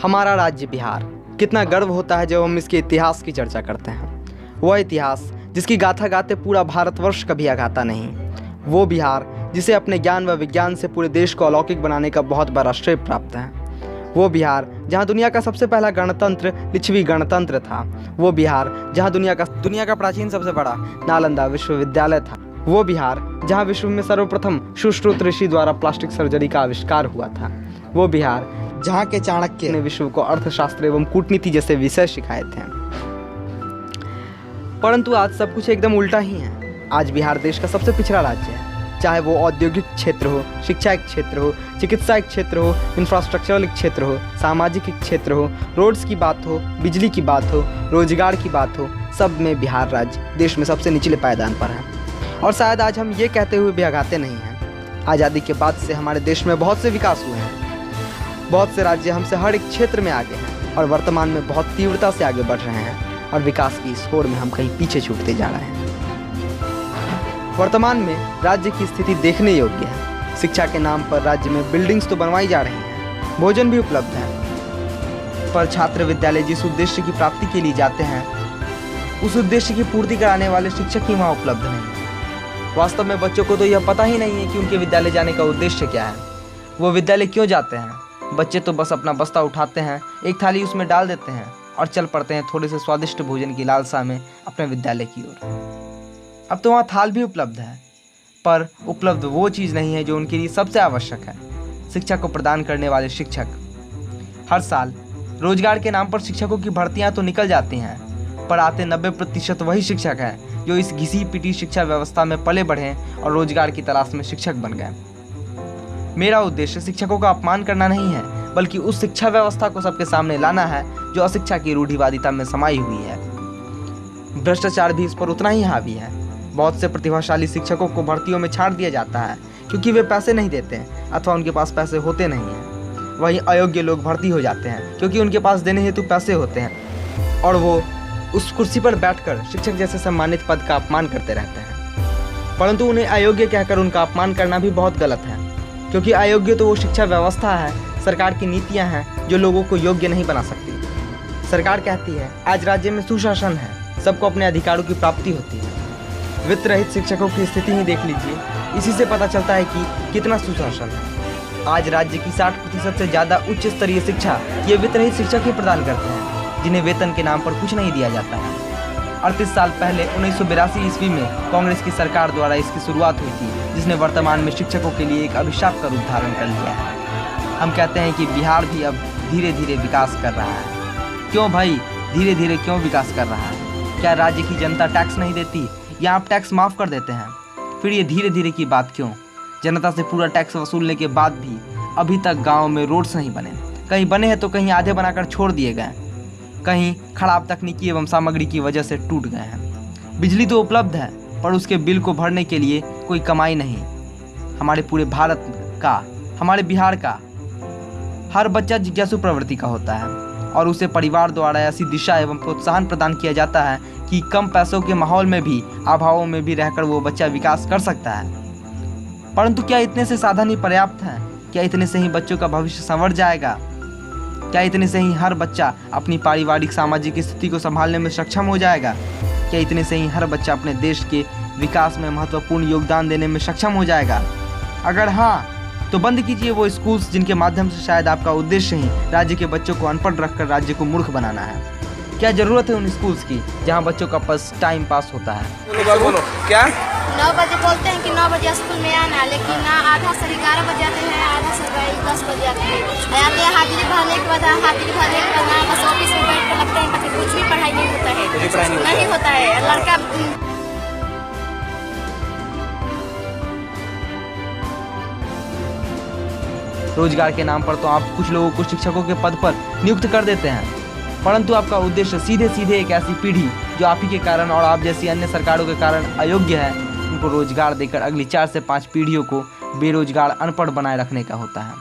हमारा राज्य बिहार, कितना गर्व होता है जब हम इसके इतिहास की चर्चा करते हैं। वह इतिहास जिसकी गाथा गाते पूरा भारतवर्ष कभी अगाता नहीं। वो बिहार जिसे अपने ज्ञान व विज्ञान से पूरे देश को अलौकिक बनाने का बहुत बड़ा श्रेय प्राप्त है। वो बिहार जहाँ दुनिया का सबसे पहला गणतंत्र लिच्छवी गणतंत्र था। वो बिहार जहाँ दुनिया का प्राचीन सबसे बड़ा नालंदा विश्वविद्यालय था। वो बिहार जहाँ विश्व में सर्वप्रथम सुश्रुत ऋषि द्वारा प्लास्टिक सर्जरी का आविष्कार हुआ था। वो बिहार जहाँ के चाणक्य ने विश्व को अर्थशास्त्र एवं कूटनीति जैसे विषय सिखाए थे। परंतु आज सब कुछ एकदम उल्टा ही है। आज बिहार देश का सबसे पिछड़ा राज्य है। चाहे वो औद्योगिक क्षेत्र हो, शिक्षा क्षेत्र हो, चिकित्सा क्षेत्र हो, इंफ्रास्ट्रक्चरल क्षेत्र हो, सामाजिक क्षेत्र हो, रोड्स की बात हो, बिजली की बात हो, रोजगार की बात हो, सब में बिहार राज्य देश में सबसे निचले पायदान पर है। और शायद आज हम ये कहते हुए भी आगाते नहीं हैं। आज़ादी के बाद से हमारे देश में बहुत से विकास हुए हैं। बहुत से राज्य हमसे हर एक क्षेत्र में आगे हैं और वर्तमान में बहुत तीव्रता से आगे बढ़ रहे हैं और विकास की इस होड़ में हम कहीं पीछे छूटते जा रहे हैं। वर्तमान में राज्य की स्थिति देखने योग्य है। शिक्षा के नाम पर राज्य में बिल्डिंग्स तो बनवाई जा रही हैं, भोजन भी उपलब्ध है, पर छात्र विद्यालय जिस उद्देश्य की प्राप्ति के लिए जाते हैं उस उद्देश्य की पूर्ति कराने वाले शिक्षक ही वहाँ उपलब्ध नहीं है। वास्तव में बच्चों को तो यह पता ही नहीं है कि उनके विद्यालय जाने का उद्देश्य क्या है, वो विद्यालय क्यों जाते हैं। बच्चे तो बस अपना बस्ता उठाते हैं, एक थाली उसमें डाल देते हैं और चल पड़ते हैं थोड़े से स्वादिष्ट भोजन की लालसा में अपने विद्यालय की ओर। अब तो वहाँ थाल भी उपलब्ध है, पर उपलब्ध वो चीज़ नहीं है जो उनके लिए सबसे आवश्यक है, शिक्षा को प्रदान करने वाले शिक्षक। हर साल रोजगार के नाम पर शिक्षकों की भर्तियाँ तो निकल जाती हैं, पर आते 90% वही शिक्षक हैं जो इस घिसी पिटी शिक्षा व्यवस्था में पले बढ़े और रोजगार की तलाश में शिक्षक बन गए। मेरा उद्देश्य शिक्षकों का अपमान करना नहीं है, बल्कि उस शिक्षा व्यवस्था को सबके सामने लाना है जो अशिक्षा की रूढ़िवादिता में समाई हुई है। भ्रष्टाचार भी इस पर उतना ही हावी है। बहुत से प्रतिभाशाली शिक्षकों को भर्तियों में छांट दिया जाता है क्योंकि वे पैसे नहीं देते हैं अथवा उनके पास पैसे होते नहीं हैं। वहीं अयोग्य लोग भर्ती हो जाते हैं क्योंकि उनके पास देने हेतु पैसे होते हैं और वो उस कुर्सी पर बैठकर शिक्षक जैसे सम्मानित पद का अपमान करते रहते हैं। परंतु उन्हें अयोग्य कहकर उनका अपमान करना भी बहुत गलत है, क्योंकि अयोग्य तो वो शिक्षा व्यवस्था है, सरकार की नीतियां हैं जो लोगों को योग्य नहीं बना सकती। सरकार कहती है आज राज्य में सुशासन है, सबको अपने अधिकारों की प्राप्ति होती है। वित्त रहित शिक्षकों की स्थिति ही देख लीजिए, इसी से पता चलता है कि कितना सुशासन है। आज राज्य की 60% से ज़्यादा उच्च स्तरीय शिक्षा ये वित्त रहित शिक्षक ही प्रदान करते हैं, जिन्हें वेतन के नाम पर कुछ नहीं दिया जाता है। 38 साल पहले 1982 ईस्वी में कांग्रेस की सरकार द्वारा इसकी शुरुआत हुई थी, जिसने वर्तमान में शिक्षकों के लिए एक अभिशाप का रूप धारण कर लिया है। हम कहते हैं कि बिहार भी अब धीरे धीरे विकास कर रहा है। क्यों भाई, धीरे धीरे क्यों विकास कर रहा है? क्या राज्य की जनता टैक्स नहीं देती या आप टैक्स माफ़ कर देते हैं? फिर ये धीरे धीरे की बात क्यों? जनता से पूरा टैक्स वसूलने के बाद भी अभी तक गाँव में रोड्स नहीं बने। कहीं बने हैं तो कहीं आधे बनाकर छोड़ दिए गए, कहीं खराब तकनीकी एवं सामग्री की वजह से टूट गए हैं। बिजली तो उपलब्ध है, पर उसके बिल को भरने के लिए कोई कमाई नहीं। हमारे पूरे भारत का, हमारे बिहार का हर बच्चा जिज्ञासु प्रवृत्ति का होता है और उसे परिवार द्वारा ऐसी दिशा एवं प्रोत्साहन प्रदान किया जाता है कि कम पैसों के माहौल में भी, अभावों में भी रहकर वो बच्चा विकास कर सकता है। परंतु क्या इतने से साधन ही पर्याप्त हैं? क्या इतने से ही बच्चों का भविष्य संवर जाएगा? क्या इतने से ही हर बच्चा अपनी पारिवारिक सामाजिक स्थिति को संभालने में सक्षम हो जाएगा? क्या इतने से ही हर बच्चा अपने देश के विकास में महत्वपूर्ण योगदान देने में सक्षम हो जाएगा? अगर हाँ, तो बंद कीजिए वो स्कूल्स जिनके माध्यम से शायद आपका उद्देश्य ही राज्य के बच्चों को अनपढ़ रखकर राज्य को मूर्ख बनाना है। क्या जरूरत है उन स्कूल्स की जहाँ बच्चों का बस टाइम पास होता है? बोलो क्या? 9 बजे बोलते हैं कि 9 बजे स्कूल में आना, लेकिन आधा से 11 बजे आते हैं, आधा से 10 बजे आते हैं। आते हैं हाजिरी भरने के बाद बस ऑफिस में बैठ कर लगते हैं कि कुछ भी पढ़ाई नहीं होता है, नहीं होता है। लड़का रोजगार के नाम पर तो आप कुछ लोगों को शिक्षकों के पद पर नियुक्त कर देते हैं, परंतु आपका उद्देश्य सीधे सीधे एक ऐसी पीढ़ी जो आप ही के कारण और आप जैसी अन्य सरकारों के कारण अयोग्य है, उनको रोजगार देकर अगली 4 से 5 पीढ़ियों को बेरोजगार अनपढ़ बनाए रखने का होता है।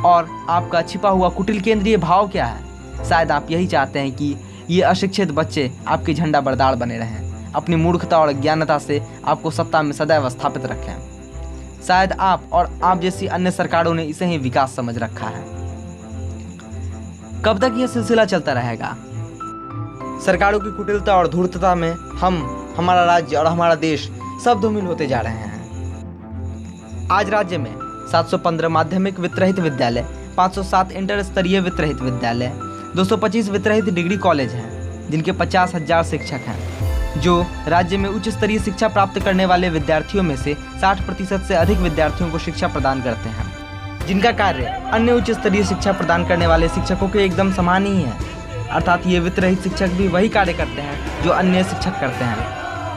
और आपका छिपा हुआ कुटिल केंद्रीय भाव क्या है? शायद आप यही चाहते हैं कि ये अशिक्षित बच्चे आपके झंडा बरदार बने रहें, अपनी मूर्खता और अज्ञानता से आपको सत्ता में सदैव स्थापित रखें। शायद आप और आप जैसी अन्य सरकारों ने इसे ही विकास समझ रखा है। कब तक यह सिलसिला चलता रहेगा? सरकारों की कुटिलता और धूर्तता में हमारा राज्य और हमारा देश सब धूमिल होते जा रहे हैं। आज राज्य में 715 माध्यमिक वित्तरहित विद्यालय, 507 इंटर स्तरीय वित्तरहित विद्यालय, 225 वित्तरहित डिग्री कॉलेज हैं, जिनके 50,000 शिक्षक हैं, जो राज्य में उच्च स्तरीय शिक्षा प्राप्त करने वाले विद्यार्थियों में से 60% से अधिक विद्यार्थियों को शिक्षा प्रदान करते हैं, जिनका कार्य अन्य उच्च स्तरीय शिक्षा प्रदान करने वाले शिक्षकों के एकदम समान ही है। अर्थात ये वित्तरहित शिक्षक भी वही कार्य करते हैं जो अन्य शिक्षक करते हैं,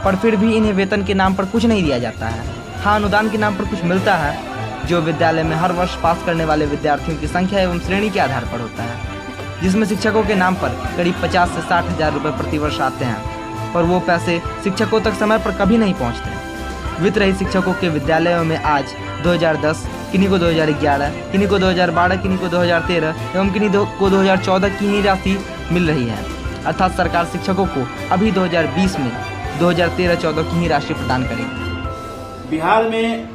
पर फिर भी इन्हें वेतन के नाम पर कुछ नहीं दिया जाता है। हाँ, अनुदान के नाम पर कुछ मिलता है, जो विद्यालय में हर वर्ष पास करने वाले विद्यार्थियों की संख्या एवं श्रेणी के आधार पर होता है, जिसमें शिक्षकों के नाम पर करीब 50 से 60 हज़ार रुपये प्रतिवर्ष आते हैं, पर वो पैसे शिक्षकों तक समय पर कभी नहीं पहुँचते। वित्तरहित शिक्षकों के विद्यालयों में आज 2010, किन्हीं को 2011, किन्हीं को 2012, किन्हीं को 2013 एवं किन्हीं को 2014 की ही राशि मिल रही है। अर्थात सरकार शिक्षकों को अभी 2020 में 2013-14 की ही राशि प्रदान करेगी। बिहार में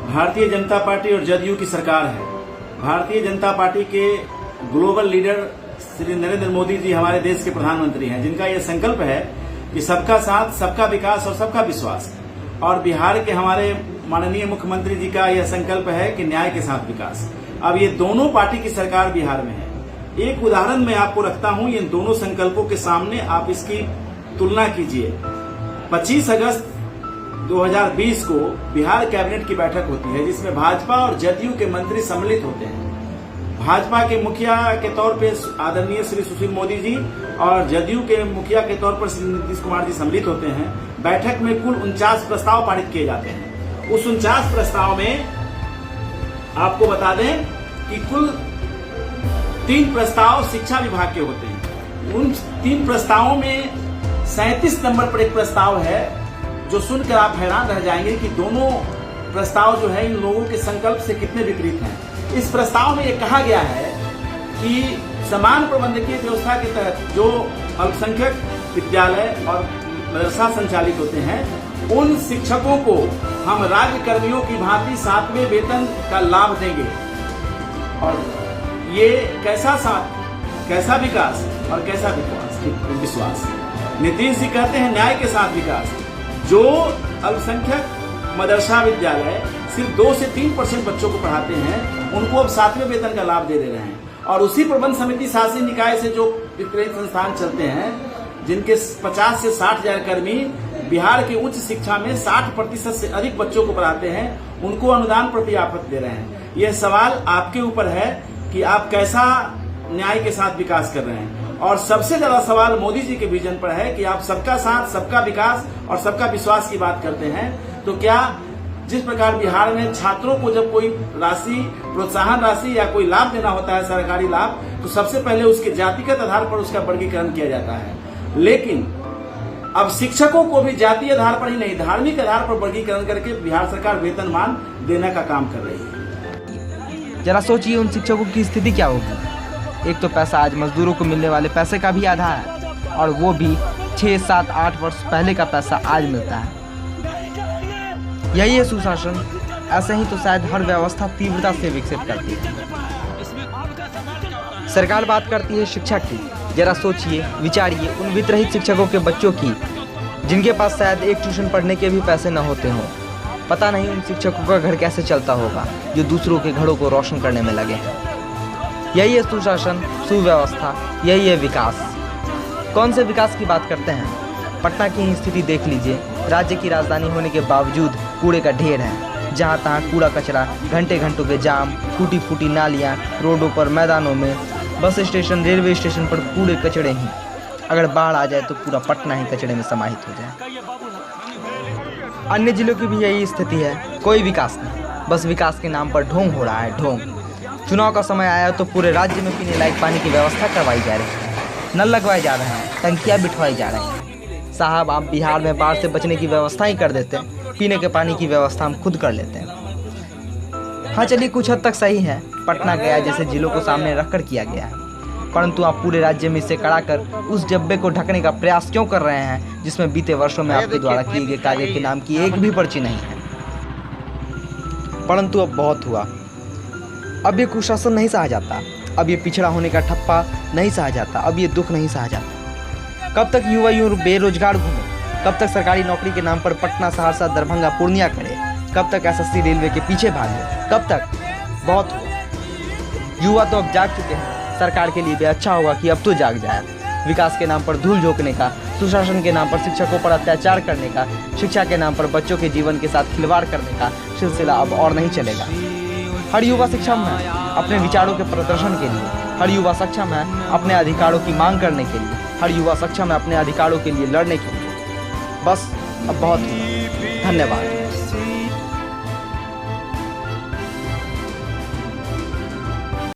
भारतीय जनता पार्टी और जदयू की सरकार है। भारतीय जनता पार्टी के ग्लोबल लीडर श्री नरेंद्र मोदी जी हमारे देश के प्रधानमंत्री हैं, जिनका यह संकल्प है कि सबका साथ, सबका विकास और सबका विश्वास। और बिहार के हमारे माननीय मुख्यमंत्री जी का यह संकल्प है कि न्याय के साथ विकास। अब ये दोनों पार्टी की सरकार बिहार में है। एक उदाहरण मैं आपको रखता हूं, इन दोनों संकल्पों के सामने आप इसकी तुलना कीजिए। 25 अगस्त 2020 को बिहार कैबिनेट की बैठक होती है, जिसमें भाजपा और जदयू के मंत्री सम्मिलित होते हैं। भाजपा के मुखिया के तौर पे आदरणीय श्री सुशील मोदी जी और जदयू के मुखिया के तौर पर श्री नीतीश कुमार जी सम्मिलित होते हैं। बैठक में कुल 49 प्रस्ताव पारित किए जाते हैं। उस 49 प्रस्ताव में आपको बता दें कि कुल 3 प्रस्ताव शिक्षा विभाग के होते हैं। उन 3 प्रस्तावों में 37 नंबर पर एक प्रस्ताव है, जो सुनकर आप हैरान रह जाएंगे कि दोनों प्रस्ताव जो है इन लोगों के संकल्प से कितने विपरीत हैं। इस प्रस्ताव में यह कहा गया है कि समान प्रबंधकीय व्यवस्था के तहत जो अल्पसंख्यक विद्यालय और मदरसा संचालित होते हैं, उन शिक्षकों को हम राज्य कर्मियों की भांति 7वें वेतन का लाभ देंगे। और ये कैसा साथ, कैसा विकास और कैसा विश्वास। नीतीश जी कहते हैं न्याय के साथ विकास। जो अल्पसंख्यक मदरसा विद्यालय सिर्फ 2 से 3% बच्चों को पढ़ाते हैं, उनको अब 7वें वेतन का लाभ दे रहे हैं। और उसी प्रबंध समिति शासी निकाय से जो वित्तरहित संस्थान चलते हैं, जिनके 50 से 60 हजार कर्मी बिहार की उच्च शिक्षा में 60% से अधिक बच्चों को पढ़ाते हैं, उनको अनुदान प्रतियाफत दे रहे हैं। यह सवाल आपके ऊपर है कि आप कैसा न्याय के साथ विकास कर रहे हैं। और सबसे ज्यादा सवाल मोदी जी के विजन पर है कि आप सबका साथ, सबका विकास और सबका विश्वास की बात करते हैं। तो क्या जिस प्रकार बिहार में छात्रों को जब कोई राशि, प्रोत्साहन राशि या कोई लाभ देना होता है, सरकारी लाभ, तो सबसे पहले उसके जातिगत आधार पर उसका वर्गीकरण किया जाता है। लेकिन अब शिक्षकों को भी जातीय आधार पर ही नहीं, धार्मिक आधार पर वर्गीकरण करके बिहार सरकार वेतनमान देने का काम कर रही है। जरा सोचिए उन शिक्षकों की स्थिति क्या होगी। एक तो पैसा आज मजदूरों को मिलने वाले पैसे का भी आधा है, और वो भी 6, 7, 8 वर्ष पहले का पैसा आज मिलता है। यही है सुशासन। ऐसे ही तो शायद हर व्यवस्था तीव्रता से विकसित करती है। सरकार बात करती है शिक्षा की। जरा सोचिए, विचारिए उन वित्तरहित शिक्षकों के बच्चों की, जिनके पास शायद एक ट्यूशन पढ़ने के भी पैसे न होते हों। पता नहीं उन शिक्षकों का घर कैसे चलता होगा, जो दूसरों के घरों को रोशन करने में लगे हैं। यही है सुशासन, सुव्यवस्था, यही है विकास। कौन से विकास की बात करते हैं? पटना की स्थिति देख लीजिए। राज्य की राजधानी होने के बावजूद कूड़े का ढेर है। जहाँ तहाँ कूड़ा कचरा, घंटे घंटों के जाम, टूटी फूटी नालियाँ, रोडों पर, मैदानों में, बस स्टेशन, रेलवे स्टेशन पर कूड़े कचड़े ही। अगर बाढ़ आ जाए तो पूरा पटना ही कचड़े में समाहित हो जाए। अन्य जिलों की भी यही स्थिति है। कोई विकास नहीं, बस विकास के नाम पर ढोंग हो रहा है, ढोंग। चुनाव का समय आया तो पूरे राज्य में पीने लायक पानी की व्यवस्था करवाई जा रही है, नल लगवाए जा रहे हैं, टंकियाँ बिठवाई जा रही हैं। साहब, आप बिहार में बाढ़ से बचने की व्यवस्था ही कर देते हैं, पीने के पानी की व्यवस्था हम खुद कर लेते हैं। हाँ चलिए, कुछ हद तक सही है, पटना गया जैसे जिलों को सामने रखकर किया गया है, परंतु आप पूरे राज्य में इसे कड़ा कर उस डब्बे को ढकने का प्रयास क्यों कर रहे हैं, जिसमें बीते वर्षों में आपके द्वारा किए गए कार्य के नाम की एक भी पर्ची नहीं है। परंतु अब बहुत हुआ। अब ये कुशासन नहीं सहा जाता। अब ये पिछड़ा होने का ठप्पा नहीं सहा जाता, अब ये दुख नहीं सहा जाता। कब तक युवा यूं बेरोजगार घूमे, कब तक सरकारी नौकरी के नाम पर पटना, सहरसा, दरभंगा, पूर्णिया करे, कब तक एसएससी रेलवे के पीछे भागे, कब तक? बहुत हुआ। युवा तो अब जाग चुके हैं। सरकार के लिए भी अच्छा होगा कि अब तो जाग जाए। विकास के नाम पर धूल झोंकने का, सुशासन के नाम पर शिक्षकों पर अत्याचार करने का, शिक्षा के नाम पर बच्चों के जीवन के साथ खिलवाड़ करने का सिलसिला अब और नहीं चलेगा। हर युवा सक्षम है अपने विचारों के प्रदर्शन के लिए, हर युवा सक्षम है अपने अधिकारों की मांग करने के लिए, हर युवा सक्षम है अपने अधिकारों के लिए लड़ने के लिए। बस अब बहुत हुआ। धन्यवाद।